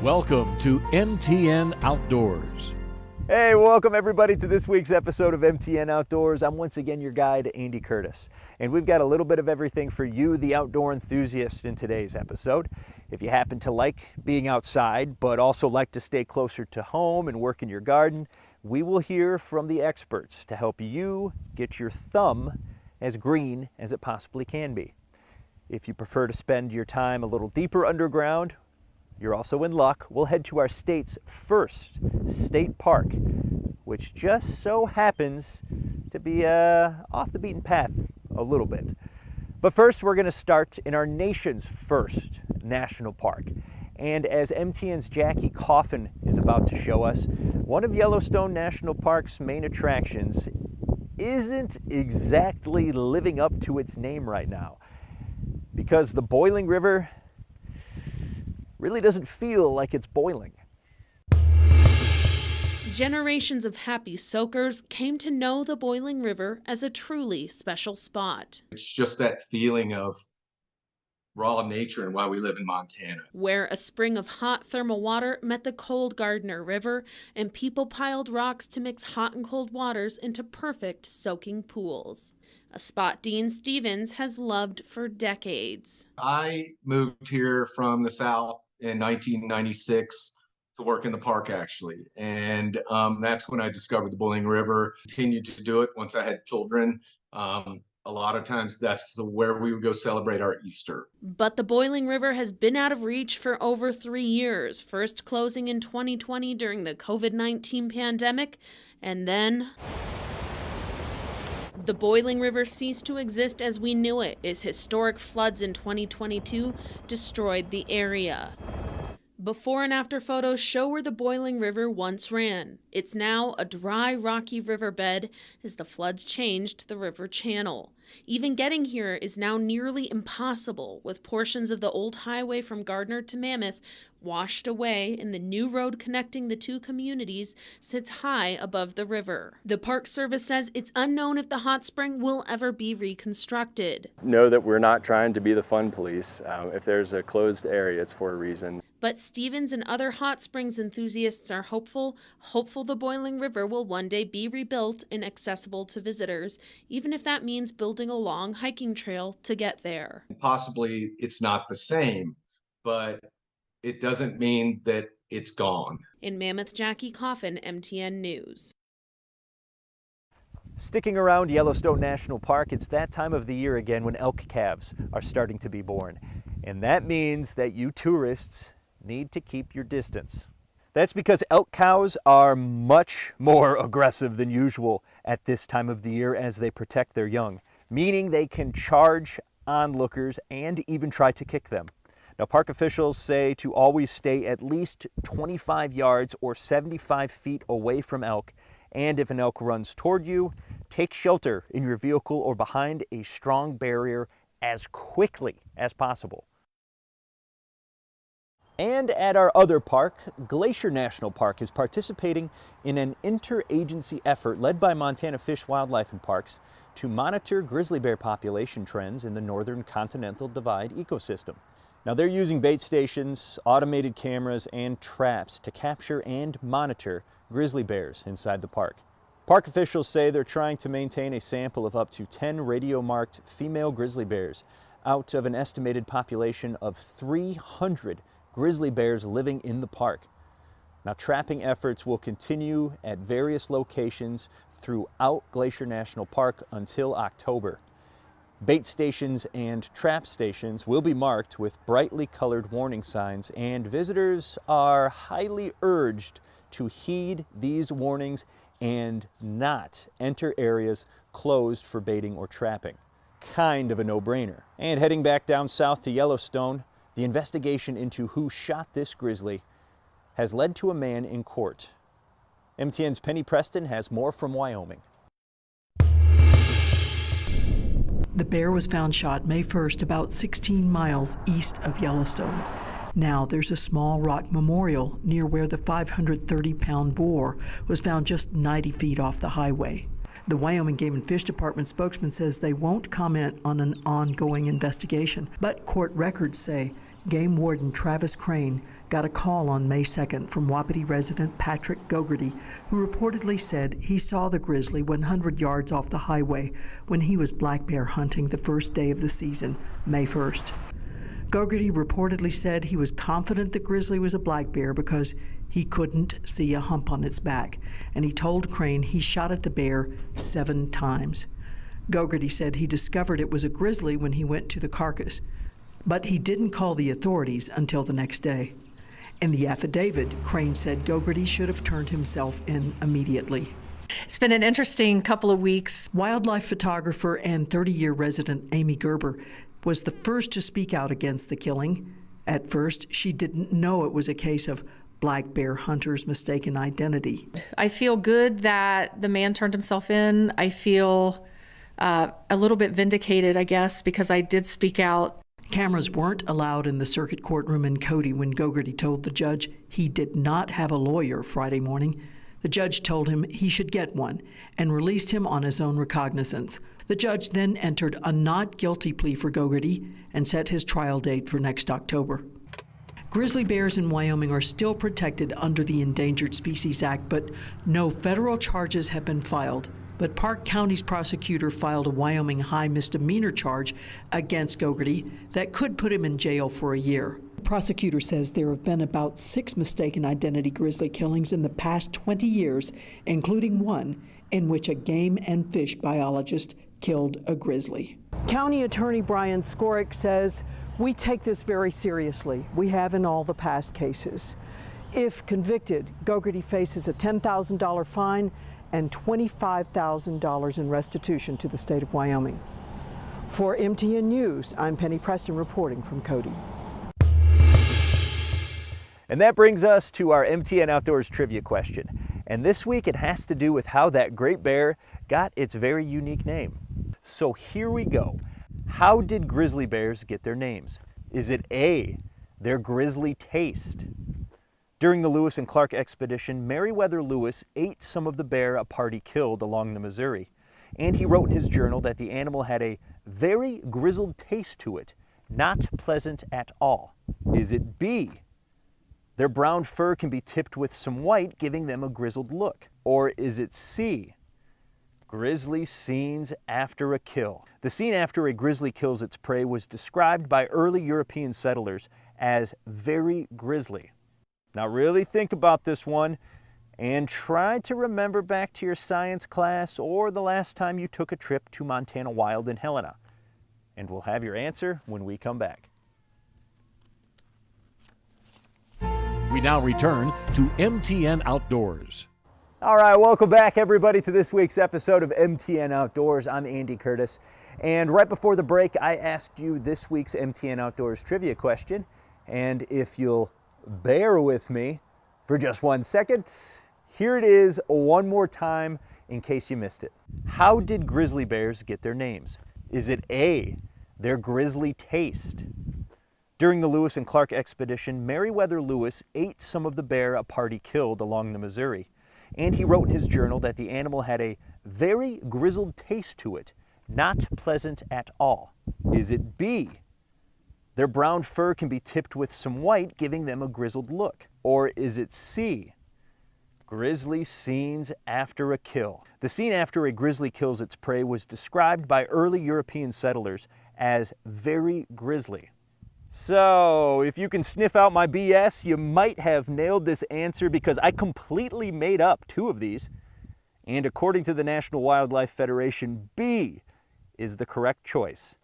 Welcome to MTN Outdoors. Hey, welcome everybody to this week's episode of MTN Outdoors. I'm once again your guide, Andy Curtis, and we've got a little bit of everything for you, the outdoor enthusiast, in today's episode. If you happen to like being outside, but also like to stay closer to home and work in your garden, we will hear from the experts to help you get your thumb as green as it possibly can be. If you prefer to spend your time a little deeper underground, you're also in luck. We'll head to our state's first state park, which just so happens to be off the beaten path a little bit. But first, we're going to start in our nation's first national park. And as MTN's Jackie Coffin is about to show us, one of Yellowstone National Park's main attractions isn't exactly living up to its name right now, because the boiling river really doesn't feel like it's boiling. Generations of happy soakers came to know the boiling river as a truly special spot. It's just that feeling of raw nature and why we live in Montana. Where a spring of hot thermal water met the cold Gardner River, and people piled rocks to mix hot and cold waters into perfect soaking pools. A spot Dean Stevens has loved for decades. I moved here from the South in 1996 to work in the park, actually. And that's when I discovered the boiling river. Continued to do it once I had children. A lot of times that's where we would go celebrate our Easter. But the boiling river has been out of reach for over 3 years, first closing in 2020 during the COVID-19 pandemic, and then the boiling river ceased to exist as we knew it as historic floods in 2022 destroyed the area. Before and after photos show where the boiling river once ran. It's now a dry, rocky riverbed as the floods changed the river channel. Even getting here is now nearly impossible, with portions of the old highway from Gardner to Mammoth washed away, and the new road connecting the two communities sits high above the river. The Park Service says it's unknown if the hot spring will ever be reconstructed. Know that we're not trying to be the fun police. If there's a closed area, it's for a reason. But Stevens and other hot springs enthusiasts are hopeful the boiling river will one day be rebuilt and accessible to visitors, even if that means building a long hiking trail to get there. Possibly it's not the same, but it doesn't mean that it's gone. In Mammoth, Jackie Coffin, MTN News. Sticking around Yellowstone National Park, it's that time of the year again when elk calves are starting to be born. And that means that you tourists need to keep your distance. That's because elk cows are much more aggressive than usual at this time of the year as they protect their young, meaning they can charge onlookers and even try to kick them. Now, park officials say to always stay at least 25 yards or 75 feet away from elk, and if an elk runs toward you, take shelter in your vehicle or behind a strong barrier as quickly as possible. And at our other park, Glacier National Park is participating in an interagency effort led by Montana Fish, Wildlife and Parks to monitor grizzly bear population trends in the northern Continental Divide ecosystem. Now, they're using bait stations, automated cameras, and traps to capture and monitor grizzly bears inside the park. Park officials say they're trying to maintain a sample of up to 10 radio-marked female grizzly bears out of an estimated population of 300 grizzly bears living in the park. Now, trapping efforts will continue at various locations throughout Glacier National Park until October. Bait stations and trap stations will be marked with brightly colored warning signs, and visitors are highly urged to heed these warnings and not enter areas closed for baiting or trapping. Kind of a no-brainer. And heading back down south to Yellowstone, the investigation into who shot this grizzly has led to a man in court. MTN's Penny Preston has more from Wyoming. The bear was found shot May 1st about 16 miles east of Yellowstone. Now there's a small rock memorial near where the 530-pound boar was found just 90 feet off the highway. The Wyoming Game and Fish Department spokesman says they won't comment on an ongoing investigation, but court records say Game Warden Travis Crane got a call on May 2nd from Wapiti resident Patrick Gogarty, who reportedly said he saw the grizzly 100 yards off the highway when he was black bear hunting the first day of the season, May 1st. Gogarty reportedly said he was confident the grizzly was a black bear because he couldn't see a hump on its back, and he told Crane he shot at the bear 7 times. Gogarty said he discovered it was a grizzly when he went to the carcass, but he didn't call the authorities until the next day. In the affidavit, Crane said Gogarty should have turned himself in immediately. It's been an interesting couple of weeks. Wildlife photographer and 30-year resident Amy Gerber was the first to speak out against the killing. At first, she didn't know it was a case of black bear hunters' mistaken identity. I feel good that the man turned himself in. I feel a little bit vindicated, I guess, because I did speak out. Cameras weren't allowed in the circuit courtroom in Cody when Gogarty told the judge he did not have a lawyer Friday morning. The judge told him he should get one and released him on his own recognizance. The judge then entered a not guilty plea for Gogarty and set his trial date for next October. Grizzly bears in Wyoming are still protected under the Endangered Species Act, but no federal charges have been filed. But Park County's prosecutor filed a Wyoming high misdemeanor charge against Gogarty that could put him in jail for a year. The prosecutor says there have been about 6 mistaken identity grizzly killings in the past 20 years, including one in which a game and fish biologist killed a grizzly. County Attorney Brian Skorick says, "We take this very seriously. We have in all the past cases. If convicted, Gogarty faces a $10,000 fine and $25,000 in restitution to the state of Wyoming." For MTN News, I'm Penny Preston reporting from Cody. And that brings us to our MTN Outdoors trivia question. And this week it has to do with how that great bear got its very unique name. So here we go. How did grizzly bears get their names? Is it A, their grisly taste? During the Lewis and Clark expedition, Meriwether Lewis ate some of the bear a party killed along the Missouri. And he wrote in his journal that the animal had a very grizzled taste to it, not pleasant at all. Is it B, their brown fur can be tipped with some white, giving them a grizzled look? Or is it C, grizzly scenes after a kill? The scene after a grizzly kills its prey was described by early European settlers as very grisly. Now really think about this one and try to remember back to your science class or the last time you took a trip to Montana Wild in Helena. And we'll have your answer when we come back. We now return to MTN Outdoors. All right, welcome back everybody to this week's episode of MTN Outdoors. I'm Andy Curtis. And right before the break, I asked you this week's MTN Outdoors trivia question. And if you'll bear with me for just 1 second, here it is one more time in case you missed it. How did grizzly bears get their names? Is it A, their grisly taste? During the Lewis and Clark expedition, Meriwether Lewis ate some of the bear a party killed along the Missouri. And he wrote in his journal that the animal had a very grizzled taste to it, not pleasant at all. Is it B, their brown fur can be tipped with some white, giving them a grizzled look? Or is it C, grisly scenes after a kill? The scene after a grizzly kills its prey was described by early European settlers as very grisly. So, if you can sniff out my BS, you might have nailed this answer because I completely made up 2 of these. And according to the National Wildlife Federation, B is the correct choice.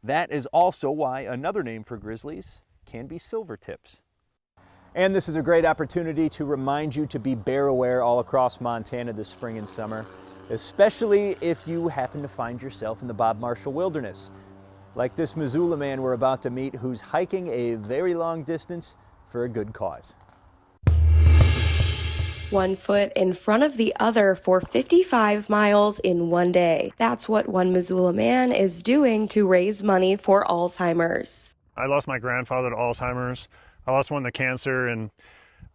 That is also why another name for grizzlies can be silvertips. And this is a great opportunity to remind you to be bear aware all across Montana this spring and summer, especially if you happen to find yourself in the Bob Marshall Wilderness. Like this Missoula man we're about to meet who's hiking a very long distance for a good cause. 1 foot in front of the other for 55 miles in one day. That's what one Missoula man is doing to raise money for Alzheimer's. I lost my grandfather to Alzheimer's. I lost one to cancer, and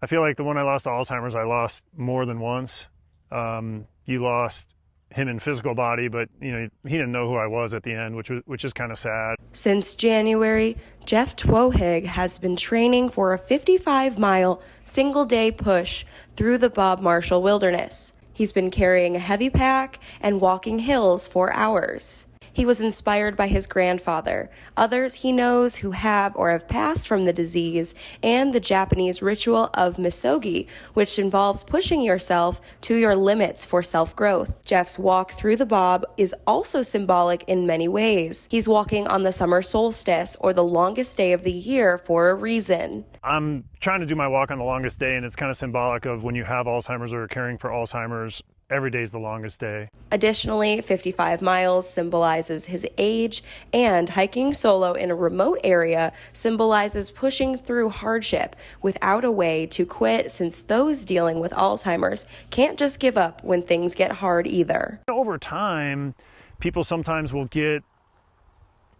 I feel like the one I lost to Alzheimer's, I lost more than once. You lost him in physical body, but he didn't know who I was at the end, which is kind of sad. Since January, Jeff Twohig has been training for a 55-mile single-day push through the Bob Marshall Wilderness. He's been carrying a heavy pack and walking hills for hours. He was inspired by his grandfather, others he knows who have or have passed from the disease, and the Japanese ritual of misogi, which involves pushing yourself to your limits for self-growth. Jeff's walk through the Bob is also symbolic in many ways. He's walking on the summer solstice, or the longest day of the year, for a reason. I'm trying to do my walk on the longest day, and it's kind of symbolic of when you have Alzheimer's or are caring for Alzheimer's. Every day is the longest day. Additionally, 55 miles symbolizes his age, and hiking solo in a remote area symbolizes pushing through hardship without a way to quit, since those dealing with Alzheimer's can't just give up when things get hard either. Over time, people sometimes will get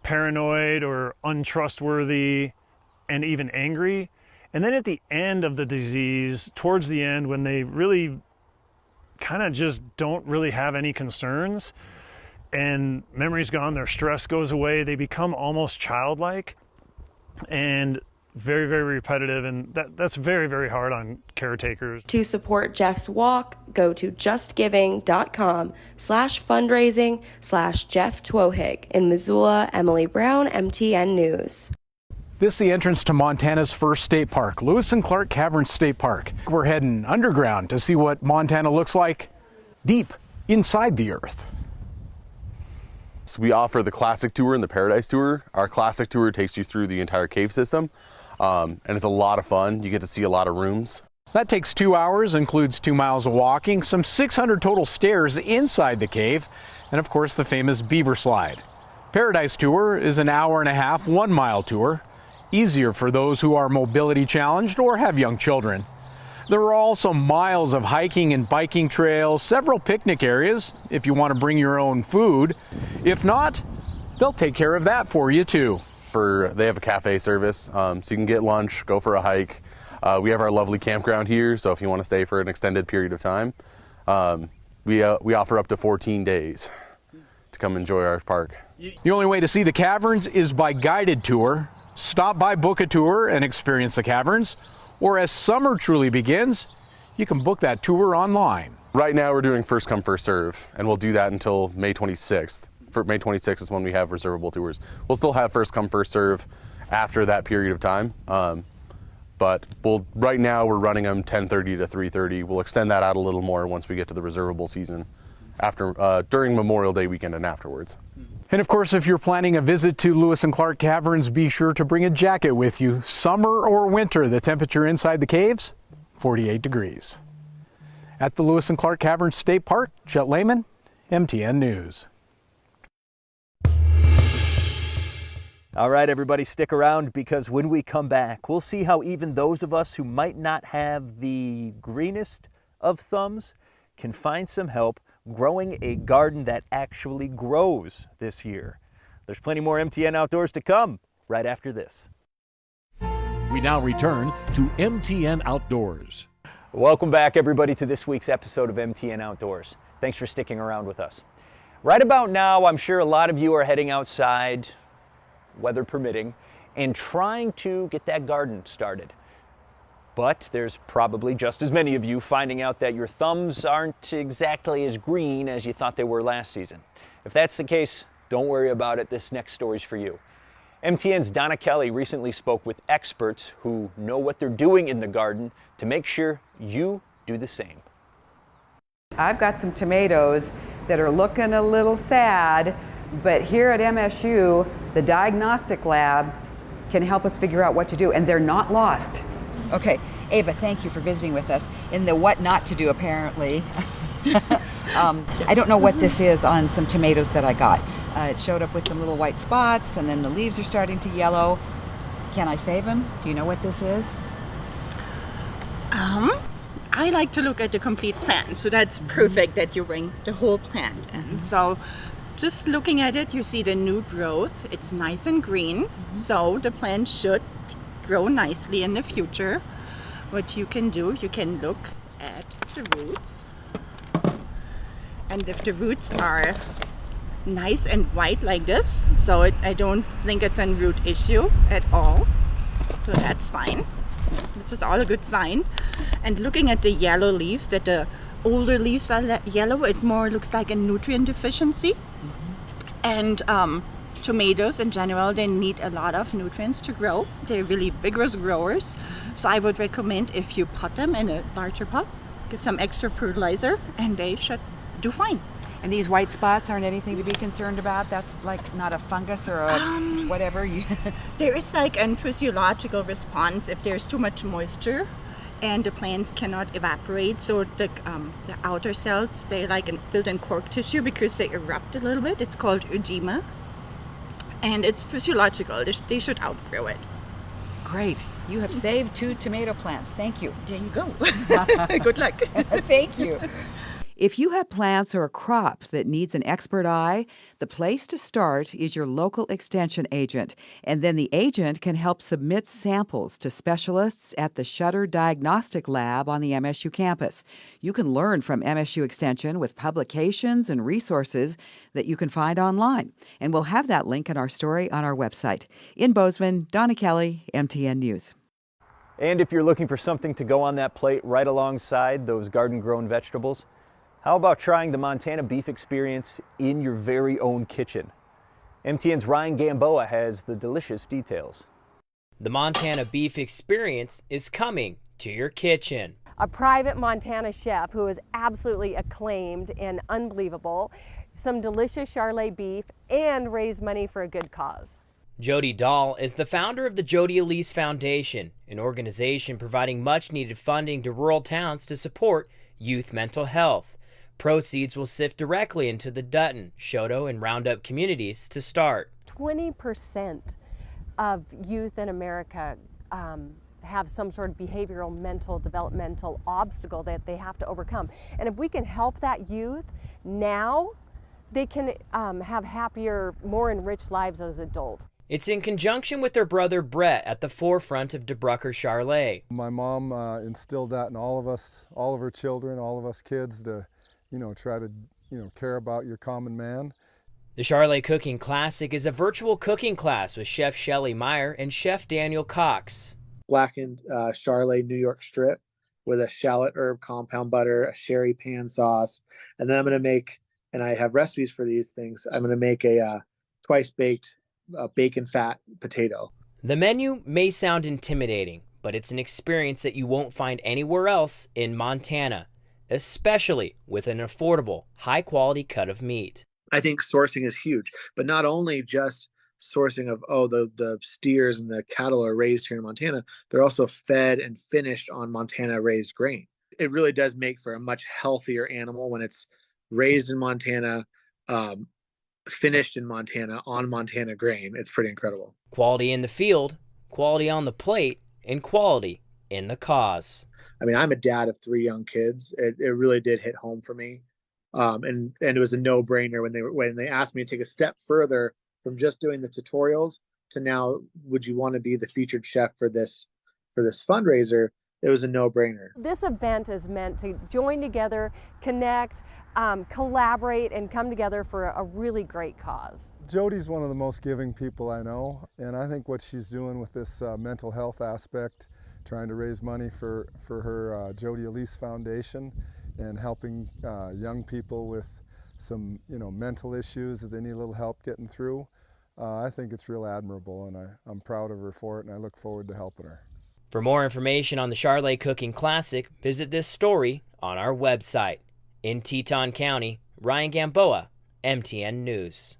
paranoid or untrustworthy and even angry. And then at the end of the disease, towards the end, when they really kind of just don't really have any concerns and memory's gone, their stress goes away, they become almost childlike and very, very repetitive, and that's very, very hard on caretakers. To support Jeff's walk, go to justgiving.com/fundraising/Jeff Twohig. In Missoula, Emily Brown, MTN News. This is the entrance to Montana's first state park, Lewis and Clark Caverns State Park. We're heading underground to see what Montana looks like deep inside the earth. So we offer the classic tour and the paradise tour. Our classic tour takes you through the entire cave system, and it's a lot of fun. You get to see a lot of rooms. That takes 2 hours, includes 2 miles of walking, some 600 total stairs inside the cave, and of course the famous beaver slide. Paradise tour is an hour and a half, 1 mile tour. Easier for those who are mobility challenged or have young children. There are also miles of hiking and biking trails, several picnic areas if you want to bring your own food. If not, they'll take care of that for you too. They have a cafe service, so you can get lunch, go for a hike. We have our lovely campground here, so if you want to stay for an extended period of time, we offer up to 14 days to come enjoy our park. The only way to see the caverns is by guided tour. Stop by, book a tour, and experience the caverns. Or as summer truly begins, you can book that tour online. Right now we're doing first come, first serve, and we'll do that until May 26th. For May 26th is when we have reservable tours. We'll still have first come, first serve after that period of time. But right now we're running them 10:30 to 3:30. We'll extend that out a little more once we get to the reservable season, during Memorial Day weekend and afterwards. And of course, if you're planning a visit to Lewis and Clark Caverns, be sure to bring a jacket with you. Summer or winter, the temperature inside the caves, 48 degrees. At the Lewis and Clark Caverns State Park, Chet Lehman, MTN News. All right, everybody, stick around, because when we come back, we'll see how even those of us who might not have the greenest of thumbs can find some help growing a garden that actually grows this year. There's plenty more MTN Outdoors to come right after this. We now return to MTN Outdoors. Welcome back, everybody, to this week's episode of MTN Outdoors. Thanks for sticking around with us. Right about now, I'm sure a lot of you are heading outside, weather permitting, and trying to get that garden started. But there's probably just as many of you finding out that your thumbs aren't exactly as green as you thought they were last season. If that's the case, don't worry about it. This next story's for you. MTN's Donna Kelly recently spoke with experts who know what they're doing in the garden to make sure you do the same. I've got some tomatoes that are looking a little sad, but here at MSU, the diagnostic lab can help us figure out what to do, and they're not lost. Okay, Ava, thank you for visiting with us in the what not to do, apparently. I don't know what this is on some tomatoes that I got. It showed up with some little white spots, and then the leaves are starting to yellow. Can I save them? Do you know what this is? I like to look at the complete plant, so that's perfect that you bring the whole plant in. So just looking at it, you see the new growth. It's nice and green, so the plant should grow nicely in the future. What you can do, you can look at the roots. And if the roots are nice and white like this, so I don't think it's a root issue at all. So that's fine. This is all a good sign. And looking at the yellow leaves, that the older leaves are yellow, it more looks like a nutrient deficiency. And tomatoes in general, they need a lot of nutrients to grow. They're really vigorous growers. So I would recommend if you pot them in a larger pot, give some extra fertilizer, and they should do fine. And these white spots aren't anything to be concerned about? That's like not a fungus or a whatever? There is like a physiological response if there's too much moisture and the plants cannot evaporate. So the outer cells, they like build in cork tissue because they erupt a little bit. It's called edema. And it's physiological. They should outgrow it. Great. You have saved 2 tomato plants. Thank you. There you go. Good luck. Thank you. If you have plants or a crop that needs an expert eye, the place to start is your local extension agent. And then the agent can help submit samples to specialists at the Shutter Diagnostic Lab on the MSU campus. You can learn from MSU Extension with publications and resources that you can find online. And we'll have that link in our story on our website. In Bozeman, Donna Kelly, MTN News. And if you're looking for something to go on that plate right alongside those garden-grown vegetables, how about trying the Montana beef experience in your very own kitchen? MTN's Ryan Gamboa has the delicious details. The Montana beef experience is coming to your kitchen. A private Montana chef who is absolutely acclaimed and unbelievable, some delicious Charolais beef, and raise money for a good cause. Jody Dahl is the founder of the Jody Elise Foundation, an organization providing much-needed funding to rural towns to support youth mental health. Proceeds will sift directly into the Dutton, Choteau, and Roundup communities to start. 20% of youth in America have some sort of behavioral, mental, developmental obstacle that they have to overcome. And if we can help that youth now, they can have happier, more enriched lives as adults. It's in conjunction with their brother Brett at the forefront of DeBrucker Charolais. My mom instilled that in all of us, all of her children, all of us kids to try to, care about your common man. The Charolais Cooking Classic is a virtual cooking class with Chef Shelley Meyer and Chef Daniel Cox. Blackened Charolais New York strip with a shallot herb compound butter, a sherry pan sauce, and then I'm going to make, and I have recipes for these things, I'm going to make a twice baked bacon fat potato. The menu may sound intimidating, but it's an experience that you won't find anywhere else in Montana, especially with an affordable, high-quality cut of meat. I think sourcing is huge, but not only just sourcing of, the steers and the cattle are raised here in Montana, they're also fed and finished on Montana-raised grain. It really does make for a much healthier animal when it's raised in Montana, finished in Montana, on Montana grain. It's pretty incredible. Quality in the field, quality on the plate, and quality in the cause. I mean, I'm a dad of 3 young kids. It really did hit home for me. And it was a no-brainer when they asked me to take a step further from just doing the tutorials to now, would you want to be the featured chef for this fundraiser? It was a no-brainer. This event is meant to join together, connect, collaborate, and come together for a really great cause. Jody's one of the most giving people I know, and I think what she's doing with this mental health aspect, trying to raise money for her Jody Elise Foundation, and helping young people with some mental issues that they need a little help getting through. I think it's real admirable, and I'm proud of her for it, and I look forward to helping her. For more information on the Charolais Cooking Classic, visit this story on our website. In Teton County, Ryan Gamboa, MTN News.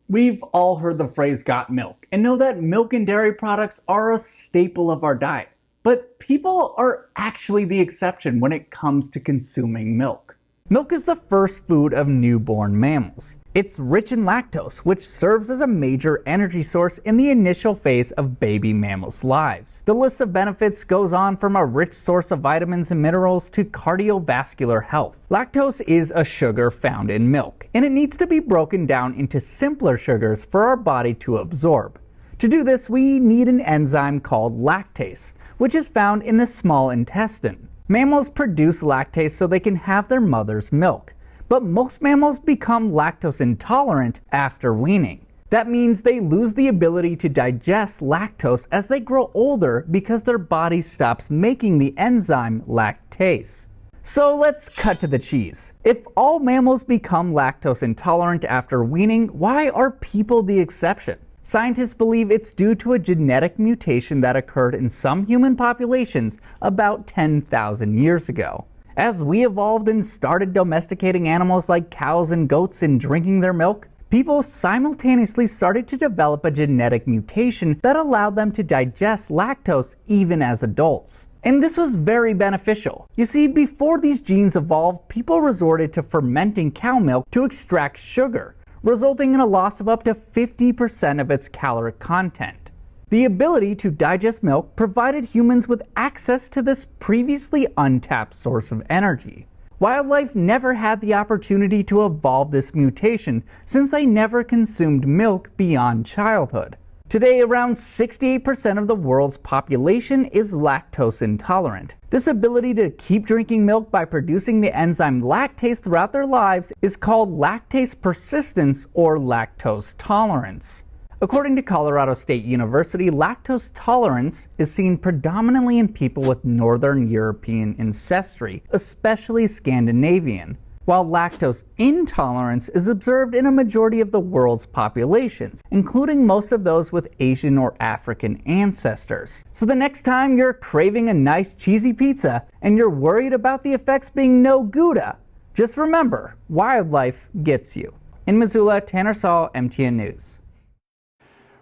We've all heard the phrase "got milk" and know that milk and dairy products are a staple of our diet. But people are actually the exception when it comes to consuming milk. Milk is the first food of newborn mammals. It's rich in lactose, which serves as a major energy source in the initial phase of baby mammals' lives. The list of benefits goes on from a rich source of vitamins and minerals to cardiovascular health. Lactose is a sugar found in milk, and it needs to be broken down into simpler sugars for our body to absorb. To do this, we need an enzyme called lactase, which is found in the small intestine. Mammals produce lactase so they can have their mother's milk. But most mammals become lactose intolerant after weaning. That means they lose the ability to digest lactose as they grow older because their body stops making the enzyme lactase. So let's cut to the cheese. If all mammals become lactose intolerant after weaning, why are people the exception? Scientists believe it's due to a genetic mutation that occurred in some human populations about 10,000 years ago. As we evolved and started domesticating animals like cows and goats and drinking their milk, people simultaneously started to develop a genetic mutation that allowed them to digest lactose even as adults. And this was very beneficial. You see, before these genes evolved, people resorted to fermenting cow milk to extract sugar, resulting in a loss of up to 50% of its caloric content. The ability to digest milk provided humans with access to this previously untapped source of energy. Wildlife never had the opportunity to evolve this mutation since they never consumed milk beyond childhood. Today, around 68% of the world's population is lactose intolerant. This ability to keep drinking milk by producing the enzyme lactase throughout their lives is called lactase persistence or lactose tolerance. According to Colorado State University, lactose tolerance is seen predominantly in people with Northern European ancestry, especially Scandinavian, while lactose intolerance is observed in a majority of the world's populations, including most of those with Asian or African ancestors. So the next time you're craving a nice cheesy pizza and you're worried about the effects being no Gouda, just remember, wildlife gets you. In Missoula, Tanner Saul, MTN News.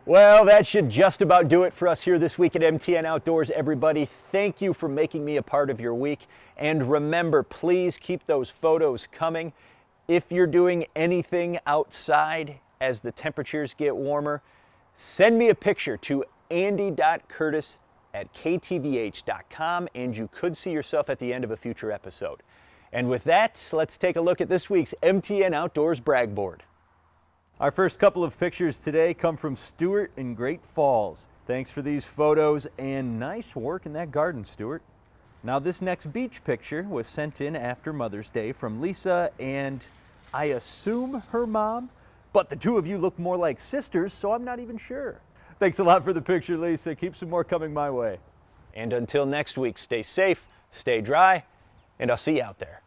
Well, that should just about do it for us here this week at MTN Outdoors, everybody. Thank you for making me a part of your week. And remember, please keep those photos coming. If you're doing anything outside as the temperatures get warmer, send me a picture to andy.curtis@ktvh.com and you could see yourself at the end of a future episode. And with that, let's take a look at this week's MTN Outdoors brag board. Our first couple of pictures today come from Stuart in Great Falls. Thanks for these photos and nice work in that garden, Stuart. Now this next beach picture was sent in after Mother's Day from Lisa and I assume her mom, but the two of you look more like sisters, so I'm not even sure. Thanks a lot for the picture, Lisa. Keep some more coming my way. And until next week, stay safe, stay dry, and I'll see you out there.